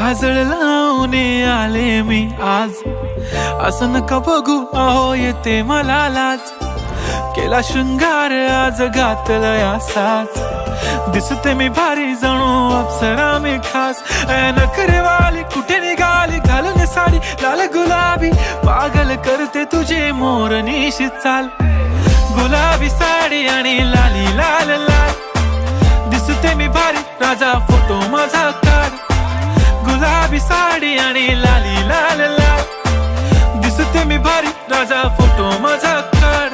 काजळ लावून आले मी आज, असं नका बघू अहो येते मला लाज. केला शृंगार आज घातलाय असाच, दिसते मी भारी जणू अप्सरा मी खास. नखरेवाली कुठे निघाली घालून साडी लाल गुलाबी, पागल करते तुझे मोरनीशी चाल. गुलाबी साडी आणि लाली लाल लाल, दिसते मी भारी राजा फोटो माझा काढ. गुलाबी साडी आणि लाली लाल लाल, दिसते मी भारी राजा फोटो माझा काढ.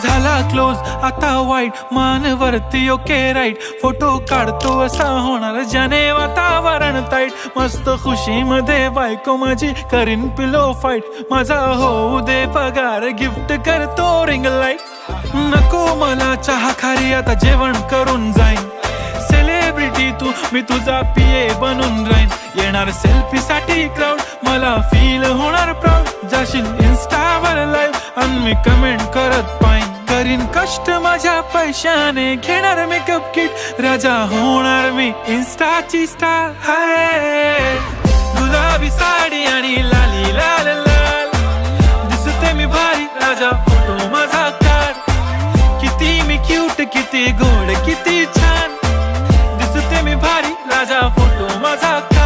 झाला क्लोज आता वाईट, मान वरती ओके राईट. फोटो काढतो असा होणार ज्याने वातावरण ताईट. मस्त खुशी मध्ये बायको माझी करीन पिलो फाईट. माझा होऊ दे पगार गिफ्ट करतो रिंग लाईट. नको मला चहा खारी आता जेवण करून जाईन. सेलिब्रिटी तू मी तुझा पिये बनून राहीन. येणार सेल्फी साठी क्राऊड मला फील होणार प्राऊड. जाशील इन्स्टावर लाईव्ह आणि मी कमेंट करत पाईन. करीन कष्ट माझ्या पैशाने घेणार मेकअप किट. राजा होणार मी इन्स्टाची स्टार. हाय गुलाबी साडी आणि लाली लाल लाल, दिसते मी भारी राजा फोटो माझा काढ. किती मी क्यूट किती गोड किती छान, दिसते मी भारी राजा फोटो माझा काढ.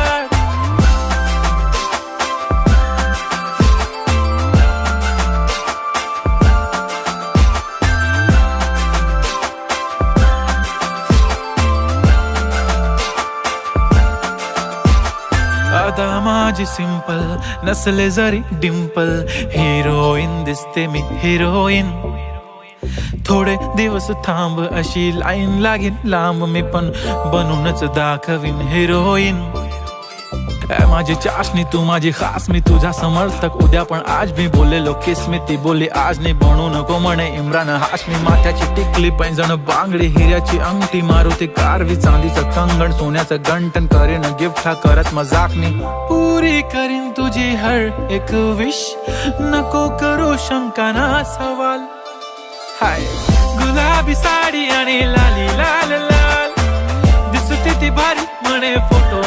आता माझी सिंपल नसले जरी डिंपल, हिरोईन दिसते मी हिरोईन. थोडे दिवस थांब अशी लाईन लागेल लांब, मी पण बनूनच दाखवीन हिरोईन. माझी चाशनी तू माझी खास, मी तुझा समर्थक उद्या पण आज मी बोललेलो किस मी ती बोली आज नाही. बनू नको म्हणे इम्रान हाशमी. माथ्याची टिकली पैंजण बांगडी हिऱ्याची अंगठी, मारुती कारवी चांदीचं कंगण सोन्याचं गंटन. करीन गिफ्ट हा करत मजाक मी, पुरी करीन तुझी हर एक विश. नको करू शंका ना सवाल. हाय गुलाबी साडी आणि लाली लाल लाल, दिसते ती भारी म्हणे फोटो